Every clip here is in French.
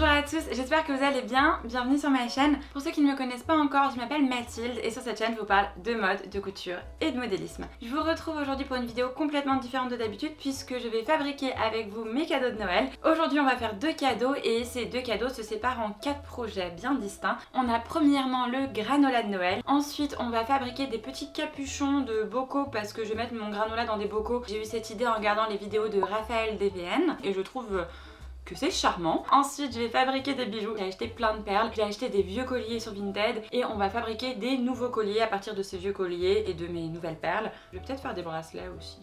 Bonjour à tous, j'espère que vous allez bien, bienvenue sur ma chaîne. Pour ceux qui ne me connaissent pas encore, je m'appelle Mathilde et sur cette chaîne je vous parle de mode, de couture et de modélisme. Je vous retrouve aujourd'hui pour une vidéo complètement différente de d'habitude puisque je vais fabriquer avec vous mes cadeaux de Noël. Aujourd'hui on va faire deux cadeaux et ces deux cadeaux se séparent en 4 projets bien distincts. On a premièrement le granola de Noël, ensuite on va fabriquer des petits capuchons de bocaux parce que je vais mettre mon granola dans des bocaux. J'ai eu cette idée en regardant les vidéos de Raphaël DVN et je trouve que c'est charmant. Ensuite je vais fabriquer des bijoux, j'ai acheté plein de perles, j'ai acheté des vieux colliers sur Vinted et on va fabriquer des nouveaux colliers à partir de ces vieux colliers et de mes nouvelles perles. Je vais peut-être faire des bracelets aussi.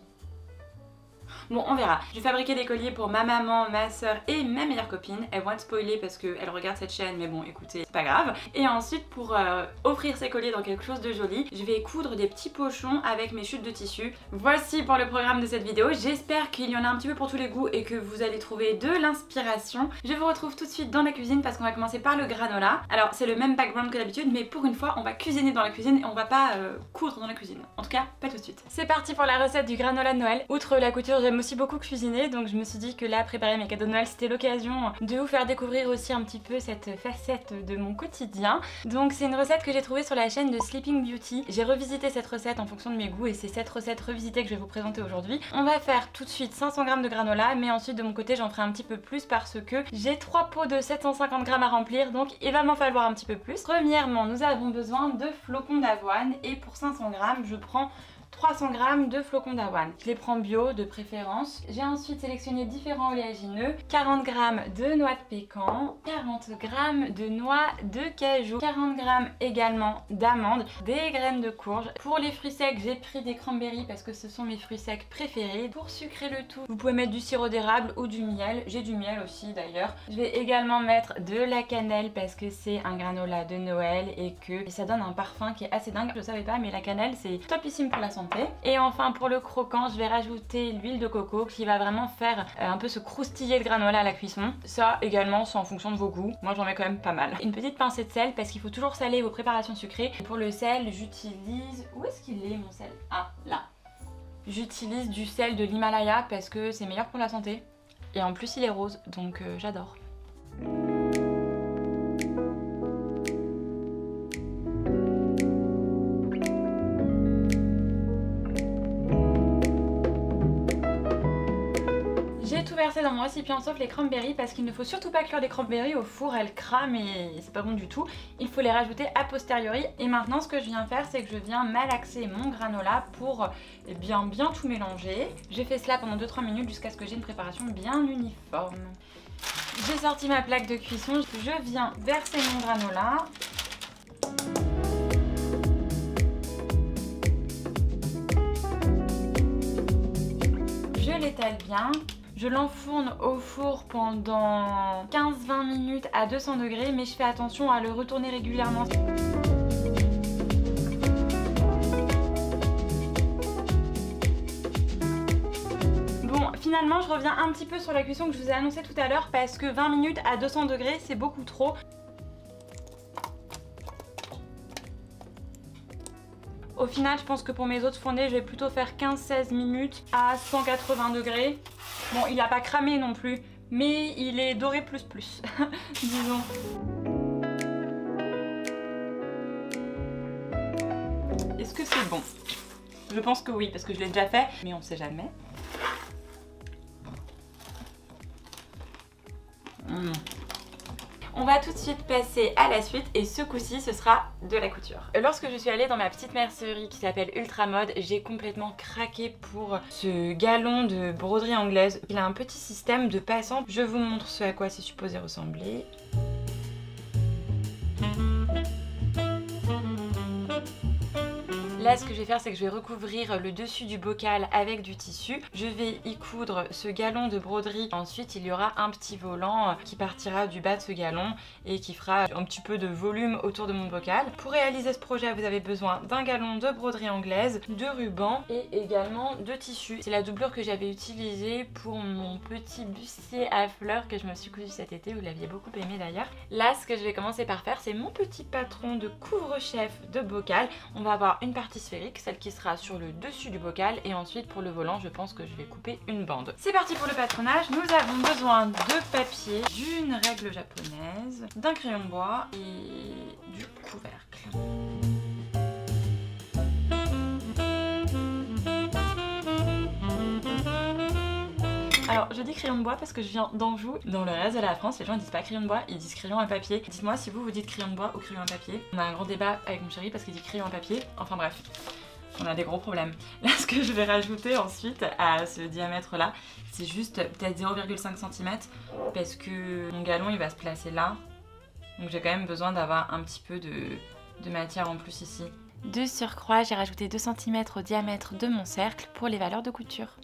Bon, on verra. Je vais fabriquer des colliers pour ma maman, ma soeur et ma meilleure copine. Elles vont être spoilées parce qu'elles regardent cette chaîne, mais bon, écoutez, c'est pas grave. Et ensuite, pour offrir ces colliers dans quelque chose de joli, je vais coudre des petits pochons avec mes chutes de tissu. Voici pour le programme de cette vidéo. J'espère qu'il y en a un petit peu pour tous les goûts et que vous allez trouver de l'inspiration. Je vous retrouve tout de suite dans la cuisine parce qu'on va commencer par le granola. Alors, c'est le même background que d'habitude, mais pour une fois, on va cuisiner dans la cuisine et on va pas coudre dans la cuisine. En tout cas, pas tout de suite. C'est parti pour la recette du granola de Noël. Outre la couture, j'aime aussi beaucoup cuisiner, donc je me suis dit que là, préparer mes cadeaux de Noël, c'était l'occasion de vous faire découvrir aussi un petit peu cette facette de mon quotidien. Donc c'est une recette que j'ai trouvée sur la chaîne de Sleeping Beauty. J'ai revisité cette recette en fonction de mes goûts et c'est cette recette revisitée que je vais vous présenter aujourd'hui. On va faire tout de suite 500 g de granola, mais ensuite de mon côté j'en ferai un petit peu plus parce que j'ai 3 pots de 750 g à remplir, donc il va m'en falloir un petit peu plus. Premièrement, nous avons besoin de flocons d'avoine et pour 500 g, je prends 300 g de flocons d'avoine. Je les prends bio de préférence. J'ai ensuite sélectionné différents oléagineux, 40 g de noix de pécan, 40 g de noix de cajou, 40 g également d'amandes, des graines de courge. Pour les fruits secs, j'ai pris des cranberries parce que ce sont mes fruits secs préférés. Pour sucrer le tout, vous pouvez mettre du sirop d'érable ou du miel. J'ai du miel aussi d'ailleurs. Je vais également mettre de la cannelle parce que c'est un granola de Noël et que ça donne un parfum qui est assez dingue. Je ne savais pas, mais la cannelle c'est topissime pour la santé. Et enfin pour le croquant, je vais rajouter l'huile de coco qui va vraiment faire un peu ce croustiller de granola à la cuisson. Ça également c'est en fonction de vos goûts, moi j'en mets quand même pas mal. Une petite pincée de sel parce qu'il faut toujours saler vos préparations sucrées. Et pour le sel j'utilise... Où est-ce qu'il est mon sel? Ah là. J'utilise du sel de l'Himalaya parce que c'est meilleur pour la santé. Et en plus il est rose donc j'adore. J'ai tout versé dans mon récipient sauf les cranberries parce qu'il ne faut surtout pas cuire des cranberries au four, elles crament et c'est pas bon du tout. Il faut les rajouter a posteriori. Et maintenant ce que je viens faire c'est que je viens malaxer mon granola pour bien tout mélanger. J'ai fait cela pendant 2-3 minutes jusqu'à ce que j'ai une préparation bien uniforme. J'ai sorti ma plaque de cuisson, je viens verser mon granola. Je l'étale bien. Je l'enfourne au four pendant 15-20 minutes à 200 degrés, mais je fais attention à le retourner régulièrement. Bon, finalement, je reviens un petit peu sur la cuisson que je vous ai annoncé tout à l'heure parce que 20 minutes à 200 degrés, c'est beaucoup trop. Au final, je pense que pour mes autres fondés, je vais plutôt faire 15-16 minutes à 180 degrés. Bon, il n'a pas cramé non plus, mais il est doré plus, disons. Est-ce que c'est bon? Je pense que oui, parce que je l'ai déjà fait, mais on sait jamais. On va tout de suite passer à la suite et ce coup-ci ce sera de la couture. Lorsque je suis allée dans ma petite mercerie qui s'appelle Ultra Mode, j'ai complètement craqué pour ce galon de broderie anglaise. Il a un petit système de passant. Je vous montre ce à quoi c'est supposé ressembler. Là, ce que je vais faire, c'est que je vais recouvrir le dessus du bocal avec du tissu. Je vais y coudre ce galon de broderie. Ensuite, il y aura un petit volant qui partira du bas de ce galon et qui fera un petit peu de volume autour de mon bocal. Pour réaliser ce projet, vous avez besoin d'un galon de broderie anglaise, de ruban et également de tissu. C'est la doublure que j'avais utilisée pour mon petit bustier à fleurs que je me suis cousu cet été. Vous l'aviez beaucoup aimé d'ailleurs. Là, ce que je vais commencer par faire, c'est mon petit patron de couvre-chef de bocal. On va avoir une partie sphérique, celle qui sera sur le dessus du bocal, et ensuite pour le volant je pense que je vais couper une bande. C'est parti pour le patronage. Nous avons besoin de papier, d'une règle japonaise, d'un crayon de bois et du couvercle. Alors je dis crayon de bois parce que je viens d'Anjou. Dans le reste de la France, les gens ils disent pas crayon de bois, ils disent crayon à papier. Dites-moi si vous dites crayon de bois ou crayon à papier. On a un grand débat avec mon chéri parce qu'il dit crayon à papier. Enfin bref, on a des gros problèmes. Là ce que je vais rajouter ensuite à ce diamètre là, c'est juste peut-être 0,5 cm parce que mon galon il va se placer là. Donc j'ai quand même besoin d'avoir un petit peu de matière en plus ici. De surcroît, j'ai rajouté 2 cm au diamètre de mon cercle pour les valeurs de couture.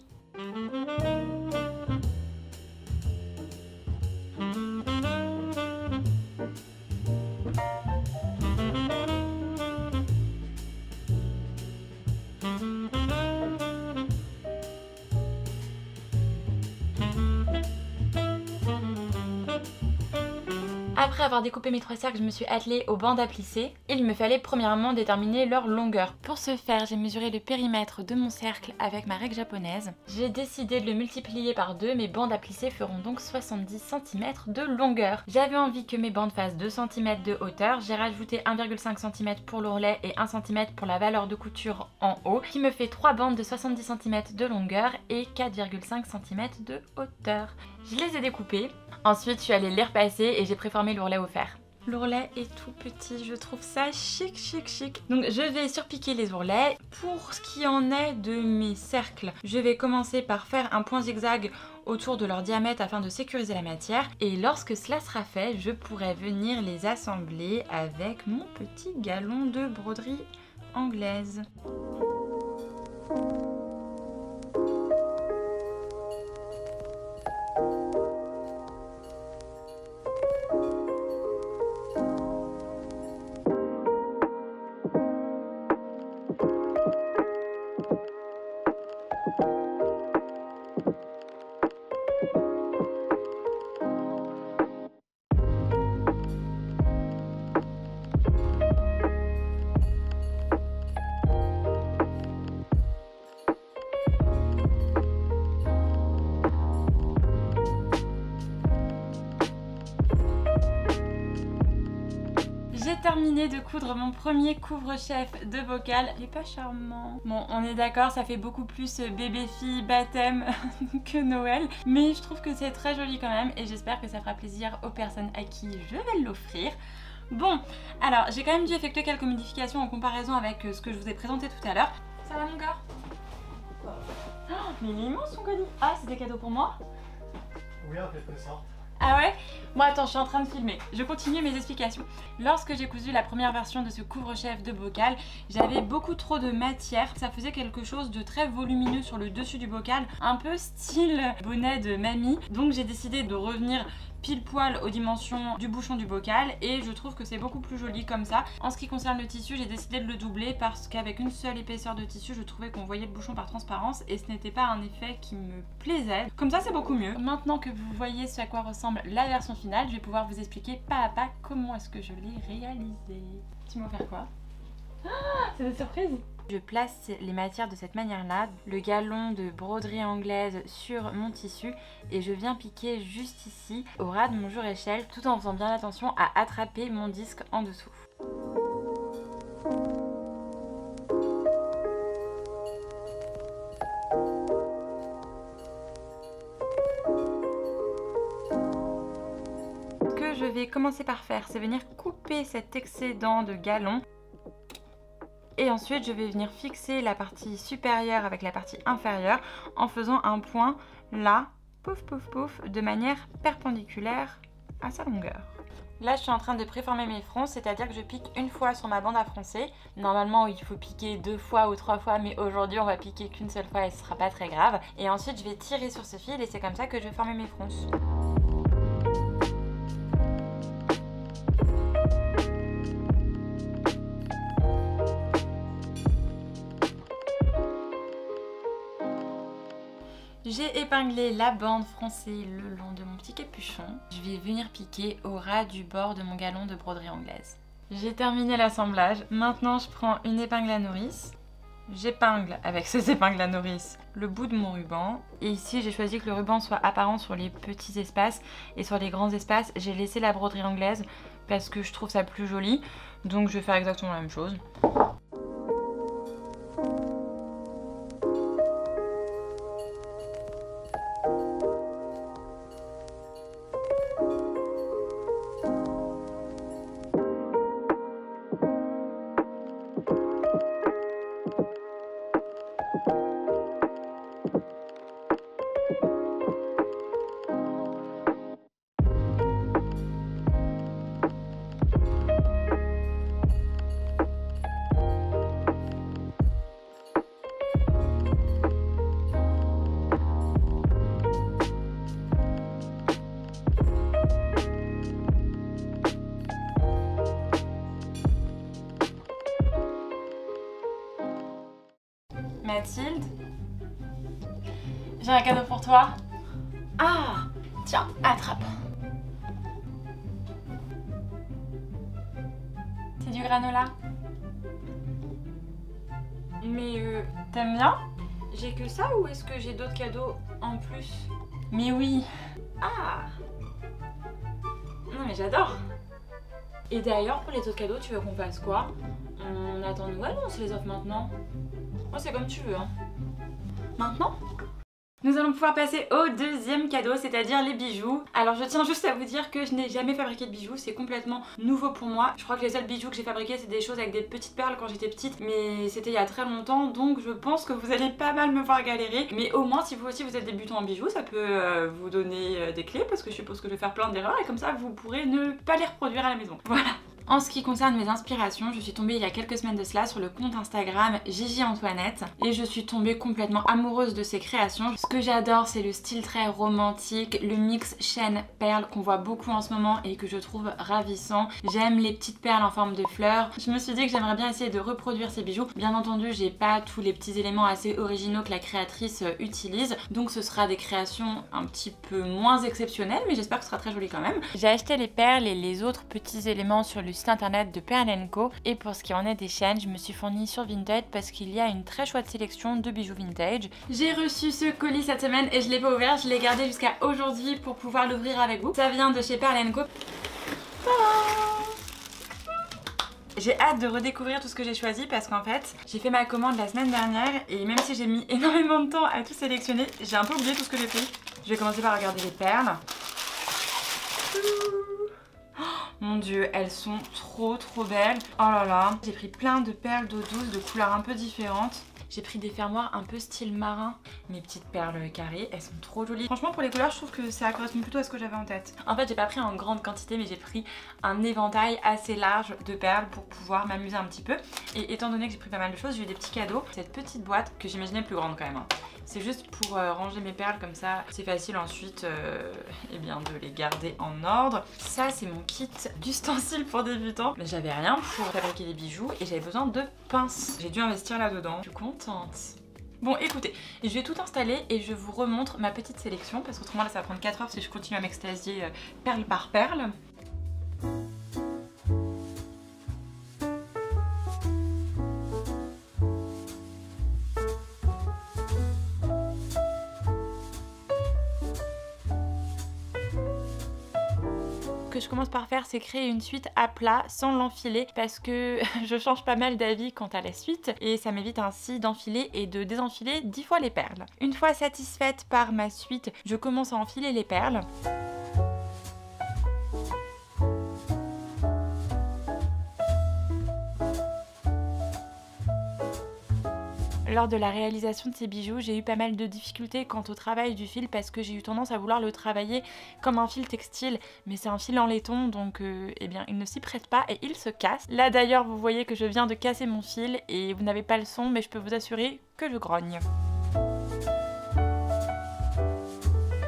Après avoir découpé mes 3 cercles, je me suis attelée aux bandes à plisser. Il me fallait premièrement déterminer leur longueur. Pour ce faire, j'ai mesuré le périmètre de mon cercle avec ma règle japonaise. J'ai décidé de le multiplier par 2, mes bandes à plisser feront donc 70 cm de longueur. J'avais envie que mes bandes fassent 2 cm de hauteur, j'ai rajouté 1,5 cm pour l'ourlet et 1 cm pour la valeur de couture en haut, qui me fait 3 bandes de 70 cm de longueur et 4,5 cm de hauteur. Je les ai découpées. Ensuite, je suis allée les repasser et j'ai préformé l'ourlet au fer. L'ourlet est tout petit, je trouve ça chic, chic, chic. Donc je vais surpiquer les ourlets. Pour ce qui en est de mes cercles, je vais commencer par faire un point zigzag autour de leur diamètre afin de sécuriser la matière. Et lorsque cela sera fait, je pourrai venir les assembler avec mon petit galon de broderie anglaise. J'ai terminé de coudre mon premier couvre-chef de bocal. Il est pas charmant. Bon, on est d'accord, ça fait beaucoup plus bébé-fille, baptême que Noël. Mais je trouve que c'est très joli quand même et j'espère que ça fera plaisir aux personnes à qui je vais l'offrir. Bon, alors j'ai quand même dû effectuer quelques modifications en comparaison avec ce que je vous ai présenté tout à l'heure. Ça va mon gars? Oh, mais il est immense son colis. Ah, c'est des cadeaux pour moi? Oui, en quelque sorte. Ah ouais? Bon attends, je suis en train de filmer. Je continue mes explications. Lorsque j'ai cousu la première version de ce couvre-chef de bocal, j'avais beaucoup trop de matière. Ça faisait quelque chose de très volumineux sur le dessus du bocal, un peu style bonnet de mamie. Donc j'ai décidé de revenir pile poil aux dimensions du bouchon du bocal et je trouve que c'est beaucoup plus joli comme ça. En ce qui concerne le tissu, j'ai décidé de le doubler parce qu'avec une seule épaisseur de tissu, je trouvais qu'on voyait le bouchon par transparence et ce n'était pas un effet qui me plaisait. Comme ça, c'est beaucoup mieux. Maintenant que vous voyez ce à quoi ressemble la version finale, je vais pouvoir vous expliquer pas à pas comment est-ce que je l'ai réalisé. Tu m'as offert quoi? Ah, c'est des surprises! Je place les matières de cette manière-là, le galon de broderie anglaise sur mon tissu et je viens piquer juste ici au ras de mon jour-échelle tout en faisant bien attention à attraper mon disque en dessous. Ce que je vais commencer par faire, c'est venir couper cet excédent de galon. Et ensuite, je vais venir fixer la partie supérieure avec la partie inférieure en faisant un point là, pouf pouf pouf, de manière perpendiculaire à sa longueur. Là, je suis en train de préformer mes fronces, c'est-à-dire que je pique une fois sur ma bande à froncer. Normalement, il faut piquer 2 fois ou 3 fois, mais aujourd'hui, on va piquer qu'une seule fois et ce sera pas très grave. Et ensuite, je vais tirer sur ce fil et c'est comme ça que je vais former mes fronces. J'ai épinglé la bande froncée le long de mon petit capuchon. Je vais venir piquer au ras du bord de mon galon de broderie anglaise. J'ai terminé l'assemblage. Maintenant, je prends une épingle à nourrice J'épingle avec ces épingles à nourrice le bout de mon ruban. Et ici, j'ai choisi que le ruban soit apparent sur les petits espaces et sur les grands espaces, j'ai laissé la broderie anglaise parce que je trouve ça plus joli. Donc je vais faire exactement la même chose. Mathilde, j'ai un cadeau pour toi. Ah, tiens, attrape. C'est du granola. Mais t'aimes bien? J'ai que ça ou est-ce que j'ai d'autres cadeaux en plus? Mais oui. Ah. Non mais j'adore. Et d'ailleurs, pour les autres cadeaux, tu veux qu'on fasse quoi? On attend Noël ou on se les offre maintenant? Moi, c'est comme tu veux, hein. Maintenant? Nous allons pouvoir passer au deuxième cadeau, c'est-à-dire les bijoux. Alors je tiens juste à vous dire que je n'ai jamais fabriqué de bijoux, c'est complètement nouveau pour moi. Je crois que les seuls bijoux que j'ai fabriqués, c'est des choses avec des petites perles quand j'étais petite, mais c'était il y a très longtemps, donc je pense que vous allez pas mal me voir galérer. Mais au moins, si vous aussi vous êtes débutant en bijoux, ça peut vous donner des clés, parce que je suppose que je vais faire plein d'erreurs, et comme ça vous pourrez ne pas les reproduire à la maison. Voilà. En ce qui concerne mes inspirations, je suis tombée il y a quelques semaines de cela sur le compte Instagram Gigi Antoinette et je suis tombée complètement amoureuse de ses créations. Ce que j'adore, c'est le style très romantique, le mix chaîne-perle qu'on voit beaucoup en ce moment et que je trouve ravissant. J'aime les petites perles en forme de fleurs. Je me suis dit que j'aimerais bien essayer de reproduire ces bijoux. Bien entendu, j'ai pas tous les petits éléments assez originaux que la créatrice utilise, donc ce sera des créations un petit peu moins exceptionnelles, mais j'espère que ce sera très joli quand même. J'ai acheté les perles et les autres petits éléments sur le site internet de Pearl & Co, et pour ce qui en est des chaînes, je me suis fournie sur Vinted parce qu'il y a une très chouette sélection de bijoux vintage. J'ai reçu ce colis cette semaine et je l'ai pas ouvert, je l'ai gardé jusqu'à aujourd'hui pour pouvoir l'ouvrir avec vous. Ça vient de chez Pearl & Co. J'ai hâte de redécouvrir tout ce que j'ai choisi parce qu'en fait j'ai fait ma commande la semaine dernière et même si j'ai mis énormément de temps à tout sélectionner, j'ai un peu oublié tout ce que j'ai pris. Je vais commencer par regarder les perles. Mon dieu, elles sont trop belles. Oh là là. J'ai pris plein de perles d'eau douce de couleurs un peu différentes. J'ai pris des fermoirs un peu style marin. Mes petites perles carrées, elles sont trop jolies. Franchement, pour les couleurs, je trouve que ça correspond plutôt à ce que j'avais en tête. En fait, j'ai pas pris en grande quantité, mais j'ai pris un éventail assez large de perles pour pouvoir m'amuser un petit peu. Et étant donné que j'ai pris pas mal de choses, j'ai eu des petits cadeaux. Cette petite boîte que j'imaginais plus grande quand même, hein. C'est juste pour ranger mes perles comme ça, c'est facile ensuite eh bien, de les garder en ordre. Ça, c'est mon kit d'ustensiles pour débutants. Mais j'avais rien pour fabriquer des bijoux et j'avais besoin de pinces. J'ai dû investir là-dedans. Je suis contente. Bon, écoutez, je vais tout installer et je vous remontre ma petite sélection parce qu'autrement là ça va prendre 4 heures si je continue à m'extasier perle par perle. Que je commence par faire, c'est créer une suite à plat sans l'enfiler parce que je change pas mal d'avis quant à la suite et ça m'évite ainsi d'enfiler et de désenfiler 10 fois les perles. Une fois satisfaite par ma suite, je commence à enfiler les perles. Lors de la réalisation de ces bijoux, j'ai eu pas mal de difficultés quant au travail du fil parce que j'ai eu tendance à vouloir le travailler comme un fil textile, mais c'est un fil en laiton donc eh bien il ne s'y prête pas et il se casse. Là d'ailleurs vous voyez que je viens de casser mon fil et vous n'avez pas le son mais je peux vous assurer que je grogne.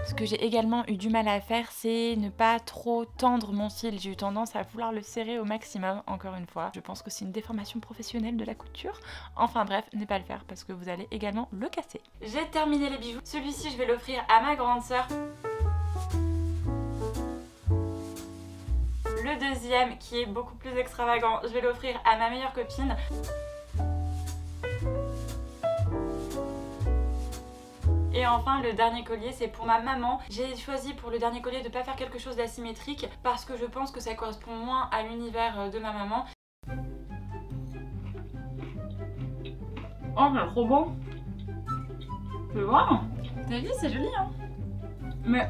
Ce que j'ai également eu du mal à faire, c'est ne pas trop tendre mon fil. J'ai eu tendance à vouloir le serrer au maximum, encore une fois. Je pense que c'est une déformation professionnelle de la couture. Enfin bref, ne pas le faire parce que vous allez également le casser. J'ai terminé les bijoux. Celui-ci, je vais l'offrir à ma grande sœur. Le deuxième, qui est beaucoup plus extravagant, je vais l'offrir à ma meilleure copine. enfin le dernier collier, c'est pour ma maman. J'ai choisi pour le dernier collier de pas faire quelque chose d'asymétrique parce que je pense que ça correspond moins à l'univers de ma maman. Oh, c'est trop beau! Tu vois? T'as vu, c'est joli, hein? Mais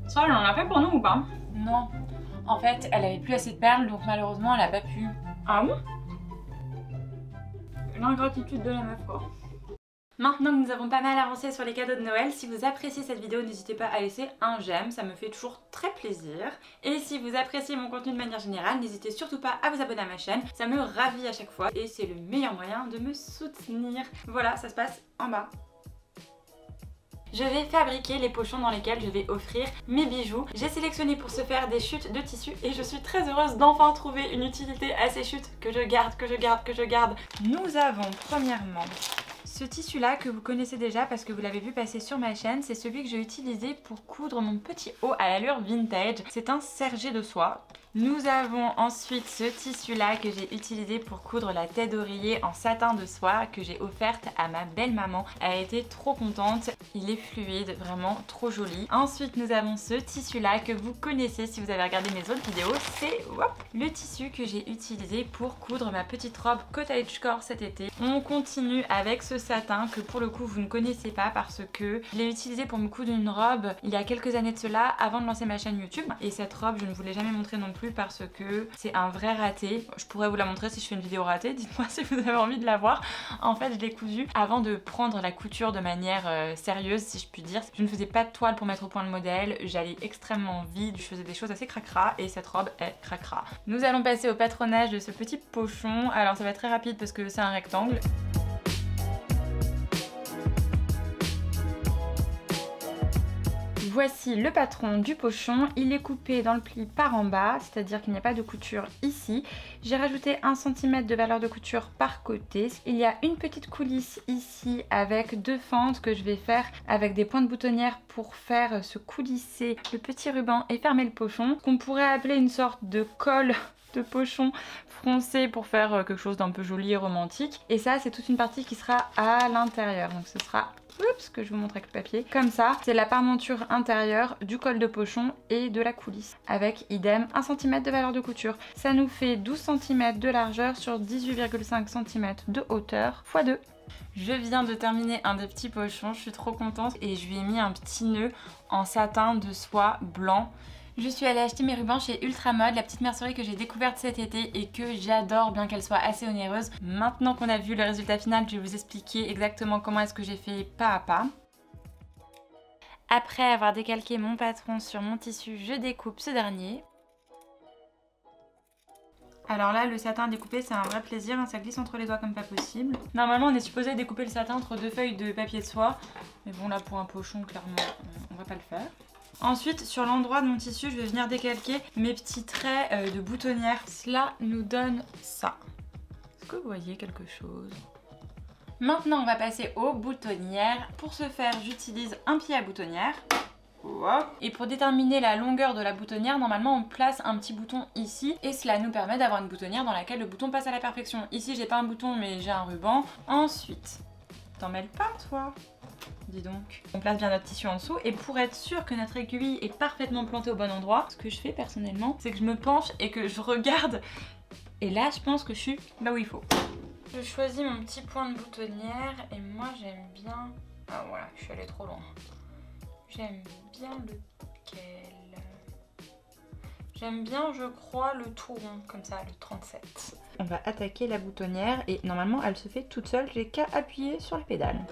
ça, elle en a fait pour nous ou pas? Non. En fait, elle avait plus assez de perles, donc malheureusement, elle a pas pu. Ah bon? L'ingratitude de la meuf, quoi. Maintenant que nous avons pas mal avancé sur les cadeaux de Noël, si vous appréciez cette vidéo, n'hésitez pas à laisser un j'aime, ça me fait toujours très plaisir. Et si vous appréciez mon contenu de manière générale, n'hésitez surtout pas à vous abonner à ma chaîne, ça me ravit à chaque fois et c'est le meilleur moyen de me soutenir. Voilà, ça se passe en bas. Je vais fabriquer les pochons dans lesquels je vais offrir mes bijoux. J'ai sélectionné pour ce faire des chutes de tissu et je suis très heureuse d'enfin trouver une utilité à ces chutes que je garde. Nous avons premièrement ce tissu là que vous connaissez déjà parce que vous l'avez vu passer sur ma chaîne. C'est celui que j'ai utilisé pour coudre mon petit haut à l'allure vintage. C'est un sergé de soie. Nous avons ensuite ce tissu là que j'ai utilisé pour coudre la tête d'oreiller en satin de soie que j'ai offerte à ma belle maman. Elle a été trop contente, il est fluide, vraiment trop joli. Ensuite nous avons ce tissu là que vous connaissez si vous avez regardé mes autres vidéos, c'est le tissu que j'ai utilisé pour coudre ma petite robe cottagecore cet été. On continue avec ce satin que pour le coup vous ne connaissez pas parce que je l'ai utilisé pour me coudre une robe il y a quelques années de cela avant de lancer ma chaîne YouTube et cette robe je ne vous l'ai jamais montrée non plus parce que c'est un vrai raté. Je pourrais vous la montrer si je fais une vidéo ratée, dites-moi si vous avez envie de la voir. En fait je l'ai cousue avant de prendre la couture de manière sérieuse si je puis dire. Je ne faisais pas de toile pour mettre au point le modèle, j'allais extrêmement vite, je faisais des choses assez cracra et cette robe est cracra. Nous allons passer au patronage de ce petit pochon. Alors ça va être très rapide parce que c'est un rectangle. Voici le patron du pochon, il est coupé dans le pli par en bas, c'est-à-dire qu'il n'y a pas de couture ici. J'ai rajouté 1 cm de valeur de couture par côté. Il y a une petite coulisse ici avec 2 fentes que je vais faire avec des pointes boutonnières pour faire se coulisser le petit ruban et fermer le pochon. Qu'on pourrait appeler une sorte de col de pochon froncé pour faire quelque chose d'un peu joli et romantique. Et ça c'est toute une partie qui sera à l'intérieur, donc ce sera... Oups, que je vous montre avec le papier. Comme ça, c'est la parmenture intérieure du col de pochon et de la coulisse. Avec idem 1 cm de valeur de couture. Ça nous fait 12 cm de largeur sur 18,5 cm de hauteur x 2. Je viens de terminer un des petits pochons, je suis trop contente. Et je lui ai mis un petit nœud en satin de soie blanc. Je suis allée acheter mes rubans chez Ultramode, la petite mercerie que j'ai découverte cet été et que j'adore bien qu'elle soit assez onéreuse. Maintenant qu'on a vu le résultat final, je vais vous expliquer exactement comment est-ce que j'ai fait pas à pas. Après avoir décalqué mon patron sur mon tissu, je découpe ce dernier. Alors là, le satin découpé, c'est un vrai plaisir, hein, ça glisse entre les doigts comme pas possible. Normalement, on est supposé découper le satin entre 2 feuilles de papier de soie. Mais bon, là, pour un pochon, clairement, on va pas le faire. Ensuite, sur l'endroit de mon tissu, je vais venir décalquer mes petits traits de boutonnière. Cela nous donne ça. Est-ce que vous voyez quelque chose? Maintenant, on va passer aux boutonnières. Pour ce faire, j'utilise un pied à boutonnière. Et pour déterminer la longueur de la boutonnière, normalement on place un petit bouton ici et cela nous permet d'avoir une boutonnière dans laquelle le bouton passe à la perfection. Ici j'ai pas un bouton mais j'ai un ruban. Ensuite, t'en mêles pas toi? Dis donc. On place bien notre tissu en dessous et pour être sûr que notre aiguille est parfaitement plantée au bon endroit, ce que je fais personnellement, c'est que je me penche et que je regarde. Et là, je pense que je suis là où il faut. Je choisis mon petit point de boutonnière et moi j'aime bien... Ah voilà, je suis allée trop loin. J'aime bien lequel? J'aime bien, je crois, le tout rond, comme ça, le 37. On va attaquer la boutonnière et normalement elle se fait toute seule, j'ai qu'à appuyer sur les pédales.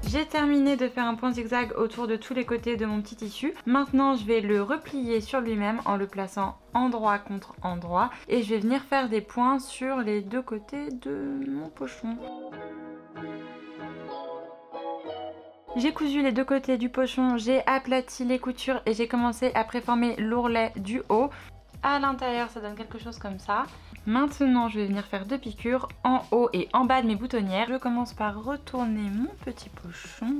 J'ai terminé de faire un point zigzag autour de tous les côtés de mon petit tissu. Maintenant, je vais le replier sur lui-même en le plaçant endroit contre endroit. Et je vais venir faire des points sur les 2 côtés de mon pochon. J'ai cousu les 2 côtés du pochon, j'ai aplati les coutures et j'ai commencé à préformer l'ourlet du haut. À l'intérieur, ça donne quelque chose comme ça. Maintenant, je vais venir faire 2 piqûres en haut et en bas de mes boutonnières. Je commence par retourner mon petit pochon.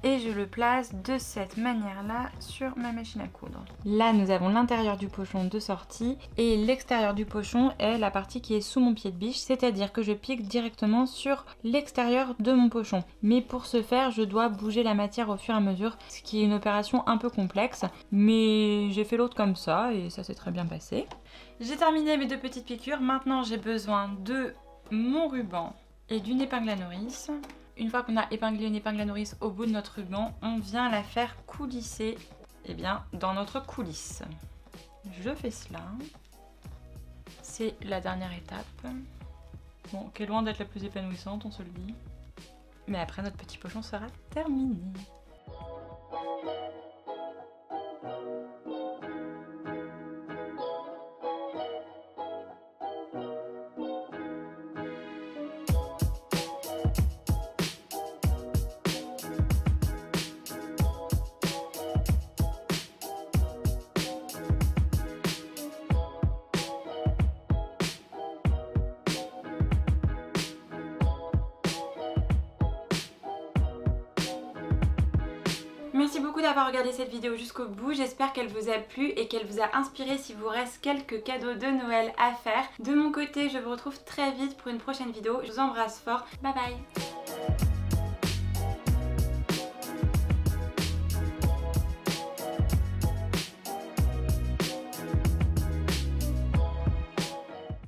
et je le place de cette manière-là sur ma machine à coudre. Là, nous avons l'intérieur du pochon de sortie et l'extérieur du pochon est la partie qui est sous mon pied de biche, c'est-à-dire que je pique directement sur l'extérieur de mon pochon. Mais pour ce faire, je dois bouger la matière au fur et à mesure, ce qui est une opération un peu complexe, mais j'ai fait l'autre comme ça et ça s'est très bien passé. J'ai terminé mes 2 petites piqûres, maintenant j'ai besoin de mon ruban et d'une épingle à nourrice. Une fois qu'on a épinglé une épingle à nourrice au bout de notre ruban, on vient la faire coulisser dans notre coulisse. Je fais cela. C'est la dernière étape. Bon, qui est loin d'être la plus épanouissante, on se le dit. Mais après, notre petit pochon sera terminé. Merci beaucoup d'avoir regardé cette vidéo jusqu'au bout, j'espère qu'elle vous a plu et qu'elle vous a inspiré s'il vous reste quelques cadeaux de Noël à faire. De mon côté, je vous retrouve très vite pour une prochaine vidéo, je vous embrasse fort, bye bye.